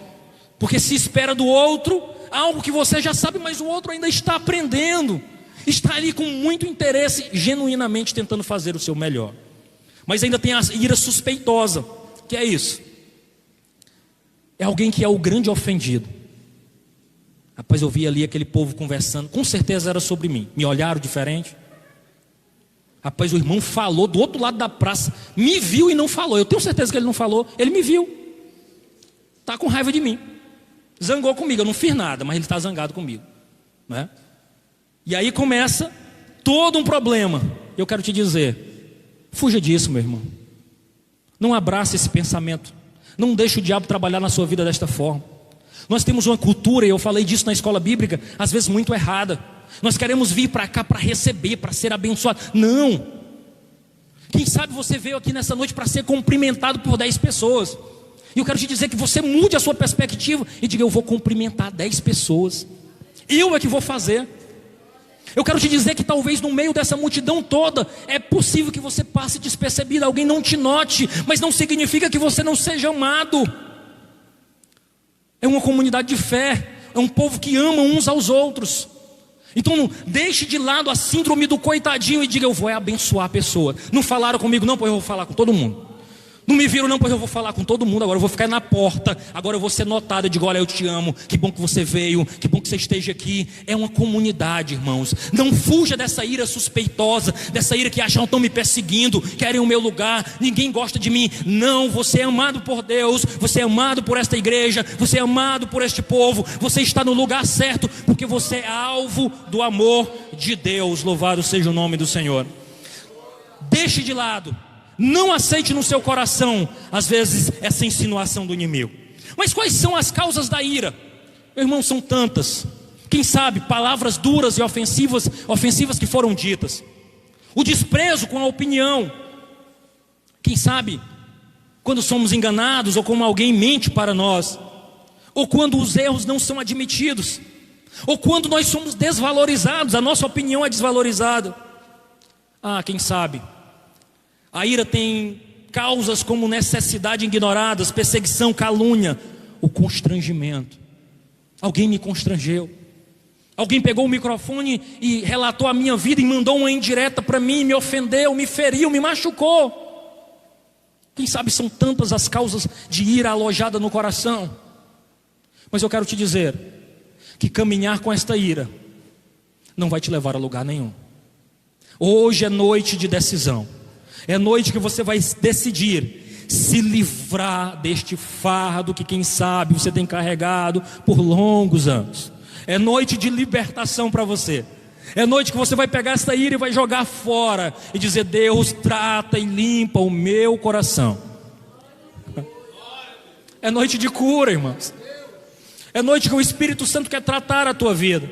porque se espera do outro algo que você já sabe, mas o outro ainda está aprendendo, está ali com muito interesse, genuinamente tentando fazer o seu melhor. Mas ainda tem a ira suspeitosa, que é isso, é alguém que é o grande ofendido. Rapaz, eu vi ali aquele povo conversando, com certeza era sobre mim, me olharam diferente. Rapaz, o irmão falou do outro lado da praça, me viu e não falou. Eu tenho certeza que ele não falou, ele me viu, está com raiva de mim, zangou comigo. Eu não fiz nada, mas ele está zangado comigo, né? E aí começa todo um problema. Eu quero te dizer, fuja disso, meu irmão. Não abrace esse pensamento, não deixe o diabo trabalhar na sua vida desta forma. Nós temos uma cultura, e eu falei disso na escola bíblica, às vezes muito errada. Nós queremos vir para cá para receber, para ser abençoado. Não. Quem sabe você veio aqui nessa noite para ser cumprimentado por 10 pessoas. E eu quero te dizer que você mude a sua perspectiva e diga: eu vou cumprimentar 10 pessoas. Eu é que vou fazer. Eu quero te dizer que talvez no meio dessa multidão toda é possível que você passe despercebido, alguém não te note, mas não significa que você não seja amado. É uma comunidade de fé, é um povo que ama uns aos outros. Então não deixe de lado a síndrome do coitadinho e diga: eu vou abençoar a pessoa. Não falaram comigo não, pois eu vou falar com todo mundo. Não me viram não, pois eu vou falar com todo mundo agora, eu vou ficar na porta, agora eu vou ser notado, eu digo, olha, eu te amo, que bom que você veio, que bom que você esteja aqui. É uma comunidade, irmãos. Não fuja dessa ira suspeitosa, dessa ira que acham que estão me perseguindo, querem o meu lugar, ninguém gosta de mim. Não, você é amado por Deus, você é amado por esta igreja, você é amado por este povo, você está no lugar certo, porque você é alvo do amor de Deus. Louvado seja o nome do Senhor. Deixe de lado, não aceite no seu coração, às vezes, essa insinuação do inimigo. Mas quais são as causas da ira? Meu irmão, são tantas. Quem sabe, palavras duras e ofensivas que foram ditas. O desprezo com a opinião. Quem sabe, quando somos enganados, ou como alguém mente para nós. Ou quando os erros não são admitidos. Ou quando nós somos desvalorizados, a nossa opinião é desvalorizada. Quem sabe, a ira tem causas como necessidade ignoradas, perseguição, calúnia, o constrangimento. Alguém me constrangeu. Alguém pegou o microfone e relatou a minha vida e mandou uma indireta para mim, me ofendeu, me feriu, me machucou. Quem sabe são tantas as causas de ira alojada no coração. Mas eu quero te dizer que caminhar com esta ira não vai te levar a lugar nenhum. Hoje é noite de decisão. É noite que você vai decidir se livrar deste fardo que, quem sabe, você tem carregado por longos anos. É noite de libertação para você. É noite que você vai pegar essa ira e vai jogar fora e dizer: Deus, trata e limpa o meu coração. É noite de cura, irmãos. É noite que o Espírito Santo quer tratar a tua vida.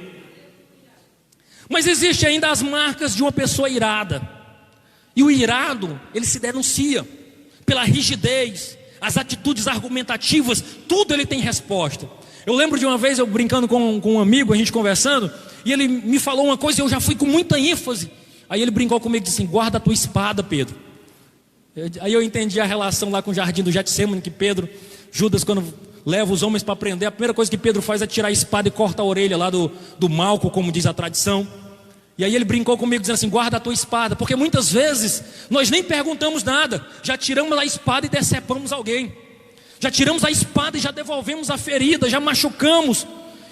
Mas existe ainda as marcas de uma pessoa irada. E o irado, ele se denuncia pela rigidez, as atitudes argumentativas, tudo ele tem resposta. Eu lembro de uma vez eu brincando com um amigo, a gente conversando, e ele me falou uma coisa e eu já fui com muita ênfase. Aí ele brincou comigo e disse assim: guarda a tua espada, Pedro. Aí eu entendi a relação lá com o jardim do Getsemane, que Judas, quando leva os homens para prender, a primeira coisa que Pedro faz é tirar a espada e corta a orelha lá do Malco, como diz a tradição. E aí ele brincou comigo dizendo assim: guarda a tua espada. Porque muitas vezes nós nem perguntamos nada, já tiramos a espada e decepamos alguém. Já tiramos a espada e já devolvemos a ferida, já machucamos.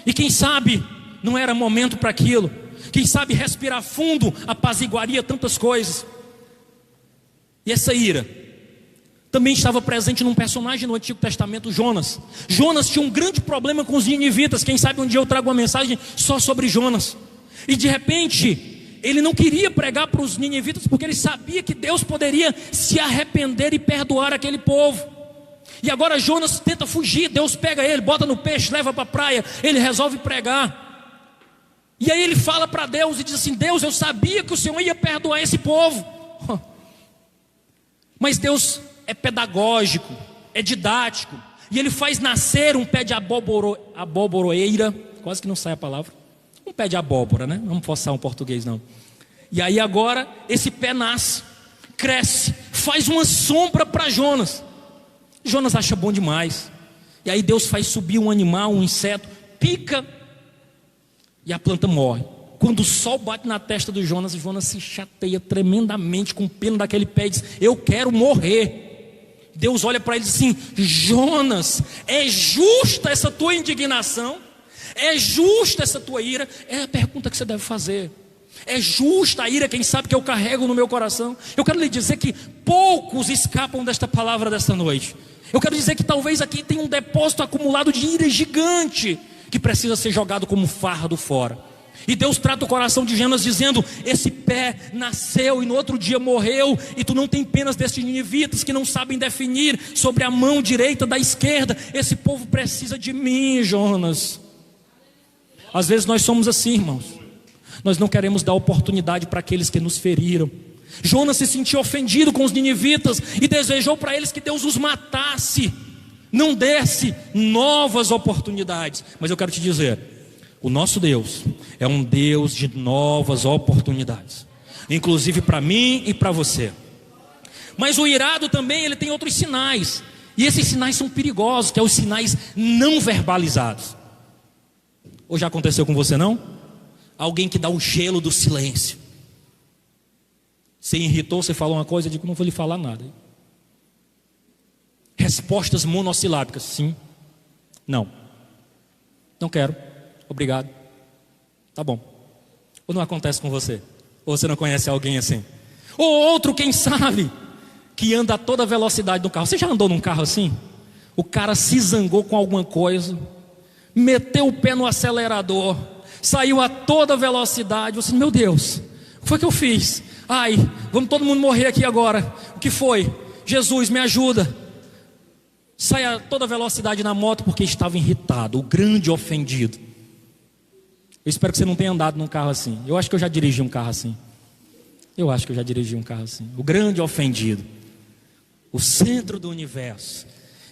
E quem sabe não era momento para aquilo. Quem sabe respirar fundo apaziguaria tantas coisas. E essa ira também estava presente num personagem no Antigo Testamento, Jonas. Jonas tinha um grande problema com os ninivitas. Quem sabe um dia eu trago uma mensagem só sobre Jonas. E de repente, ele não queria pregar para os ninivitas, porque ele sabia que Deus poderia se arrepender e perdoar aquele povo. E agora Jonas tenta fugir, Deus pega ele, bota no peixe, leva para a praia, ele resolve pregar. E aí ele fala para Deus e diz assim: Deus, eu sabia que o Senhor ia perdoar esse povo. Mas Deus é pedagógico, é didático, e ele faz nascer um pé de aboboroeira, quase que não sai a palavra. Um pé de abóbora, né? Não vamos forçar um português não. E aí agora esse pé nasce, cresce, faz uma sombra para Jonas. Jonas acha bom demais. E aí Deus faz subir um animal, um inseto, pica, e a planta morre. Quando o sol bate na testa do Jonas, o Jonas se chateia tremendamente com pena daquele pé e diz: eu quero morrer. Deus olha para ele e diz assim: Jonas, é justa essa tua indignação? É justa essa tua ira? É a pergunta que você deve fazer. É justa a ira, quem sabe, que eu carrego no meu coração? Eu quero lhe dizer que poucos escapam desta palavra desta noite. Eu quero dizer que talvez aqui tenha um depósito acumulado de ira gigante, que precisa ser jogado como fardo fora. E Deus trata o coração de Jonas dizendo: esse pé nasceu e no outro dia morreu, e tu não tem penas destes ninivitas que não sabem definir sobre a mão direita da esquerda. Esse povo precisa de mim, Jonas. Às vezes nós somos assim, irmãos. Nós não queremos dar oportunidade para aqueles que nos feriram. Jonas se sentiu ofendido com os ninivitas e desejou para eles que Deus os matasse, não desse novas oportunidades. Mas eu quero te dizer, o nosso Deus é um Deus de novas oportunidades, inclusive para mim e para você. Mas o irado também, ele tem outros sinais, e esses sinais são perigosos, que são os sinais não verbalizados. Ou já aconteceu com você não? Alguém que dá o gelo do silêncio. Você irritou, você falou uma coisa, eu digo: não vou lhe falar nada. respostas monossilábicas: sim, não, não quero, obrigado, tá bom. Ou não acontece com você? Ou você não conhece alguém assim? Ou outro, quem sabe, que anda a toda velocidade no carro. Você já andou num carro assim? O cara se zangou com alguma coisa, meteu o pé no acelerador, saiu a toda velocidade. Você, meu Deus, o que foi que eu fiz? Ai, vamos todo mundo morrer aqui agora. O que foi? Jesus, me ajuda. Sai a toda velocidade na moto porque estava irritado, o grande ofendido. Eu espero que você não tenha andado num carro assim. Eu acho que eu já dirigi um carro assim. O grande ofendido, o centro do universo,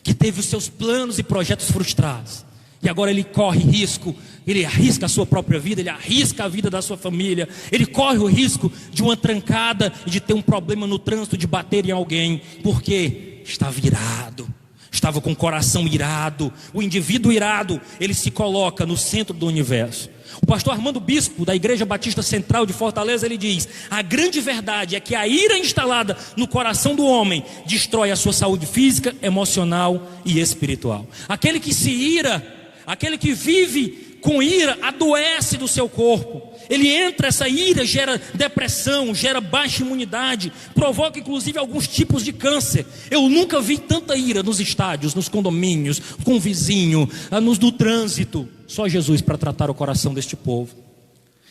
que teve os seus planos e projetos frustrados, e agora ele corre risco, ele arrisca a sua própria vida, ele arrisca a vida da sua família, ele corre o risco de uma trancada e de ter um problema no trânsito, de bater em alguém, porque estava irado, estava com o coração irado. O indivíduo irado, ele se coloca no centro do universo. O pastor Armando Bispo, da Igreja Batista Central de Fortaleza, ele diz: a grande verdade é que a ira instalada no coração do homem destrói a sua saúde física, emocional e espiritual. Aquele que se ira, aquele que vive com ira, adoece do seu corpo. Ele entra, essa ira gera depressão, gera baixa imunidade, provoca inclusive alguns tipos de câncer. Eu nunca vi tanta ira nos estádios, nos condomínios, com o vizinho, no trânsito. Só Jesus para tratar o coração deste povo.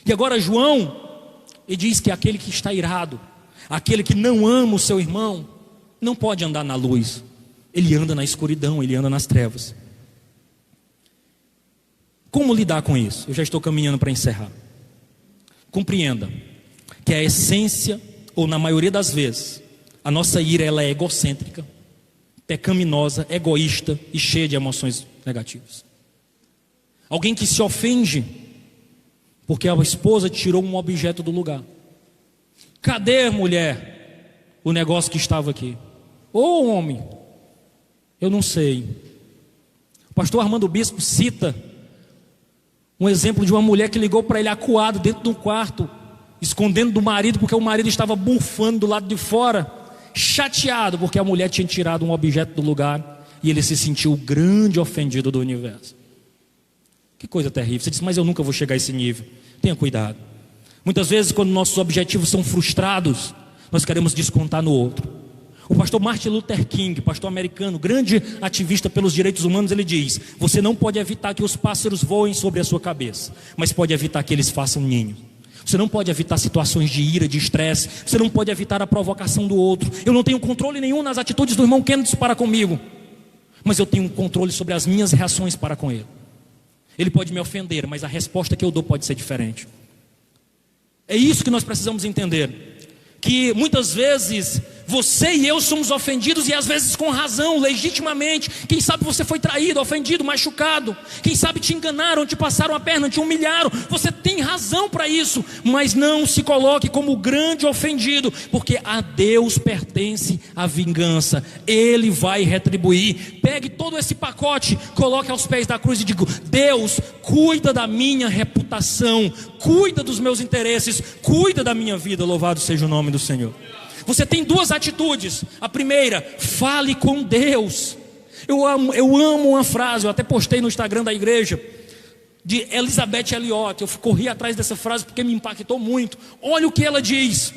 E agora João, ele diz que aquele que está irado, aquele que não ama o seu irmão, não pode andar na luz. Ele anda na escuridão, ele anda nas trevas. Como lidar com isso? Eu já estou caminhando para encerrar. Compreenda que a essência, ou na maioria das vezes, a nossa ira ela é egocêntrica, pecaminosa, egoísta e cheia de emoções negativas. Alguém que se ofende porque a esposa tirou um objeto do lugar. Cadê, mulher, o negócio que estava aqui? Ou homem, eu não sei. O pastor Armando Bispo cita um exemplo de uma mulher que ligou para ele acuado dentro de um quarto, escondendo do marido, porque o marido estava bufando do lado de fora, chateado porque a mulher tinha tirado um objeto do lugar, e ele se sentiu o grande ofendido do universo. Que coisa terrível. Você diz: mas eu nunca vou chegar a esse nível. Tenha cuidado. Muitas vezes, quando nossos objetivos são frustrados, nós queremos descontar no outro. O pastor Martin Luther King, pastor americano, grande ativista pelos direitos humanos, ele diz: você não pode evitar que os pássaros voem sobre a sua cabeça, mas pode evitar que eles façam ninho. Você não pode evitar situações de ira, de estresse. Você não pode evitar a provocação do outro. Eu não tenho controle nenhum nas atitudes do irmão Kennedy para comigo, mas eu tenho um controle sobre as minhas reações para com ele. Ele pode me ofender, mas a resposta que eu dou pode ser diferente. É isso que nós precisamos entender, que muitas vezes você e eu somos ofendidos, e às vezes com razão, legitimamente. Quem sabe você foi traído, ofendido, machucado. Quem sabe te enganaram, te passaram a perna, te humilharam. Você tem razão para isso, mas não se coloque como o grande ofendido, porque a Deus pertence a vingança. Ele vai retribuir. Pegue todo esse pacote, coloque aos pés da cruz e diga: Deus, cuida da minha reputação, cuida dos meus interesses, cuida da minha vida. Louvado seja o nome do Senhor. Você tem duas atitudes. A primeira, fale com Deus. Eu amo uma frase, eu até postei no Instagram da igreja, de Elizabeth Elliot. Eu corri atrás dessa frase porque me impactou muito. Olha o que ela diz: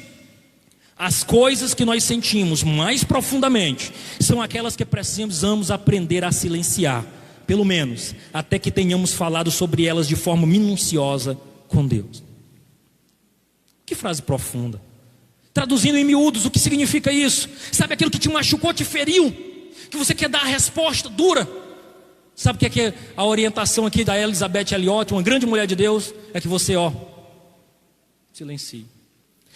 as coisas que nós sentimos mais profundamente são aquelas que precisamos aprender a silenciar, pelo menos até que tenhamos falado sobre elas de forma minuciosa com Deus. Que frase profunda. Traduzindo em miúdos, o que significa isso? Sabe aquilo que te machucou, te feriu, que você quer dar a resposta dura? Sabe o que é a orientação aqui da Elizabeth Elliot, uma grande mulher de Deus? É que você, silencie.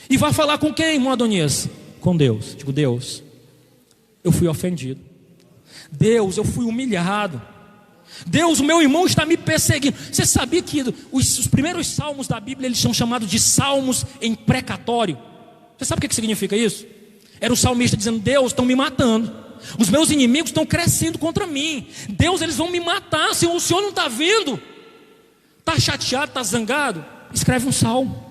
E vai falar com quem, irmão Adonias? Com Deus. Digo: Deus, eu fui ofendido. Deus, eu fui humilhado. Deus, o meu irmão está me perseguindo. Você sabia que os primeiros salmos da Bíblia, eles são chamados de salmos em precatório? Você sabe o que significa isso? Era o salmista dizendo: Deus, estão me matando. Os meus inimigos estão crescendo contra mim. Deus, eles vão me matar. Se o Senhor não está vendo, está chateado, está zangado, escreve um salmo.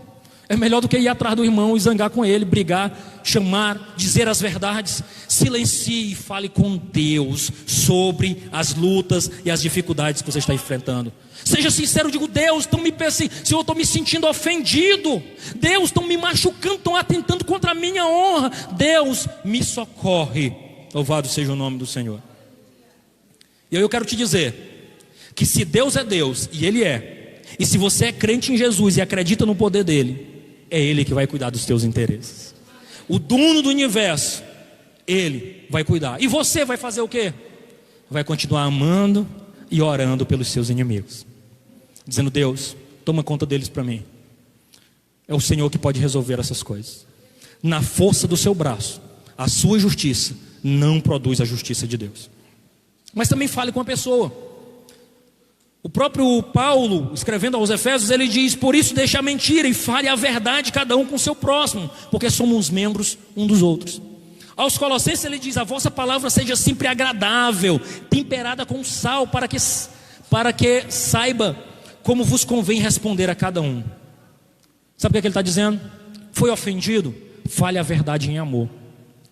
É melhor do que ir atrás do irmão e zangar com ele, brigar, chamar, dizer as verdades. Silencie e fale com Deus sobre as lutas e as dificuldades que você está enfrentando. Seja sincero, digo: Deus, estão me pensando, Senhor, estou me sentindo ofendido. Deus, estão me machucando, estão atentando contra a minha honra. Deus, me socorre. Louvado seja o nome do Senhor. E eu quero te dizer que se Deus é Deus, e Ele é, e se você é crente em Jesus e acredita no poder dEle, é Ele que vai cuidar dos teus interesses. O dono do universo, Ele vai cuidar. E você vai fazer o quê? Vai continuar amando e orando pelos seus inimigos, dizendo: Deus, toma conta deles para mim. É o Senhor que pode resolver essas coisas. Na força do seu braço, a sua justiça não produz a justiça de Deus. Mas também fale com a pessoa. O próprio Paulo, escrevendo aos Efésios, ele diz: por isso deixe a mentira e fale a verdade, cada um com o seu próximo, porque somos membros um dos outros. Aos Colossenses ele diz: a vossa palavra seja sempre agradável, temperada com sal, para que saiba como vos convém responder a cada um. Sabe o que ele está dizendo? Foi ofendido? Fale a verdade em amor.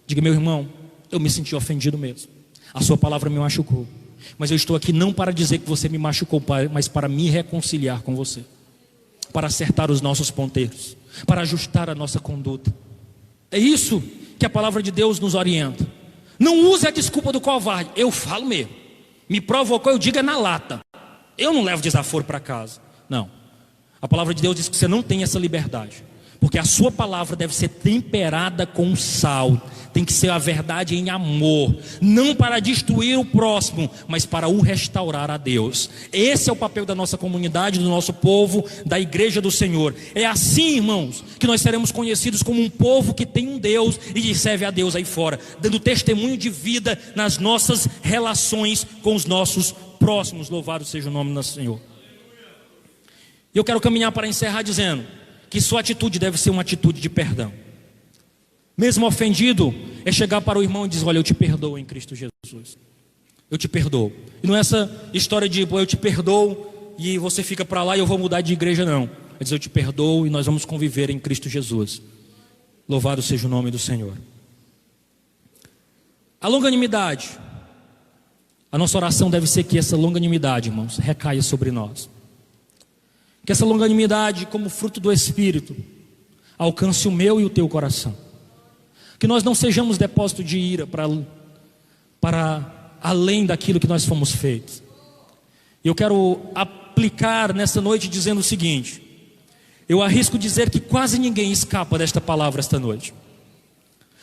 Diga: meu irmão, eu me senti ofendido mesmo. A sua palavra me machucou. Mas eu estou aqui não para dizer que você me machucou, mas para me reconciliar com você, para acertar os nossos ponteiros, para ajustar a nossa conduta. É isso que a palavra de Deus nos orienta. Não use a desculpa do covarde. Eu falo mesmo, me provocou, eu digo é na lata. Eu não levo desaforo para casa. Não, a palavra de Deus diz que você não tem essa liberdade, porque a sua palavra deve ser temperada com sal. Tem que ser a verdade em amor, não para destruir o próximo, mas para o restaurar a Deus. Esse é o papel da nossa comunidade, do nosso povo, da igreja do Senhor. É assim, irmãos, que nós seremos conhecidos como um povo que tem um Deus e que serve a Deus aí fora, dando testemunho de vida nas nossas relações com os nossos próximos. Louvado seja o nome do Senhor. E eu quero caminhar para encerrar dizendo que sua atitude deve ser uma atitude de perdão. Mesmo ofendido, é chegar para o irmão e dizer: olha, eu te perdoo em Cristo Jesus. Eu te perdoo. E não é essa história de: eu te perdoo e você fica para lá e eu vou mudar de igreja, não. É dizer: eu te perdoo e nós vamos conviver em Cristo Jesus. Louvado seja o nome do Senhor. A longanimidade. A nossa oração deve ser que essa longanimidade, irmãos, recaia sobre nós. Que essa longanimidade, como fruto do Espírito, alcance o meu e o teu coração. Que nós não sejamos depósito de ira para além daquilo que nós fomos feitos. E eu quero aplicar nessa noite dizendo o seguinte: eu arrisco dizer que quase ninguém escapa desta palavra esta noite.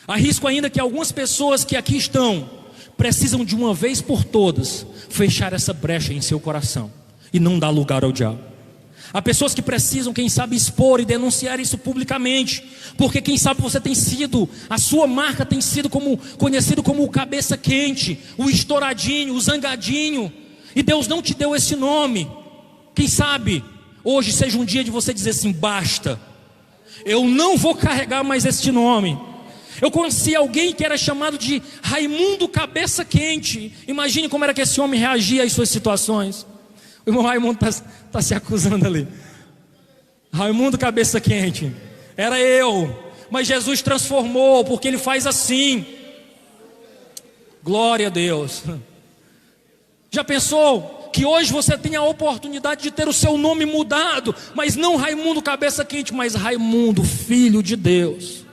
Arrisco ainda que algumas pessoas que aqui estão precisam de uma vez por todas fechar essa brecha em seu coração e não dar lugar ao diabo. Há pessoas que precisam, quem sabe, expor e denunciar isso publicamente, porque quem sabe você tem sido, a sua marca tem sido conhecido como o cabeça quente, o estouradinho, o zangadinho, e Deus não te deu esse nome. Quem sabe hoje seja um dia de você dizer assim: basta, eu não vou carregar mais este nome. Eu conheci alguém que era chamado de Raimundo Cabeça Quente. Imagine como era que esse homem reagia às suas situações. O irmão Raimundo está se acusando ali. Raimundo Cabeça Quente, era eu, mas Jesus transformou, porque Ele faz assim. Glória a Deus. Já pensou que hoje você tem a oportunidade de ter o seu nome mudado, mas não Raimundo Cabeça Quente, mas Raimundo, filho de Deus,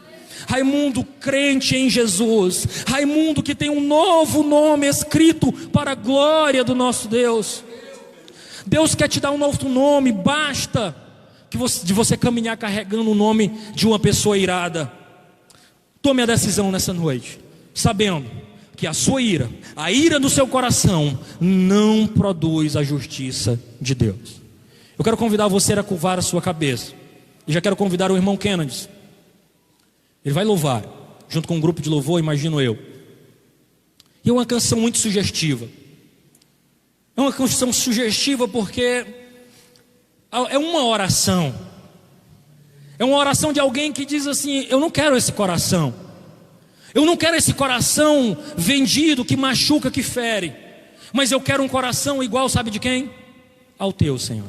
Raimundo crente em Jesus, Raimundo que tem um novo nome escrito para a glória do nosso Deus. Deus quer te dar um novo nome. Basta de você caminhar carregando o nome de uma pessoa irada. Tome a decisão nessa noite, sabendo que a sua ira, a ira do seu coração, não produz a justiça de Deus. Eu quero convidar você a curvar a sua cabeça. E já quero convidar o irmão Kennedy. Ele vai louvar, junto com um grupo de louvor, imagino eu. E é uma canção muito sugestiva. É uma canção sugestiva porque é uma oração. É uma oração de alguém que diz assim: eu não quero esse coração. Eu não quero esse coração vendido, que machuca, que fere. Mas eu quero um coração igual, sabe de quem? Ao teu, Senhor.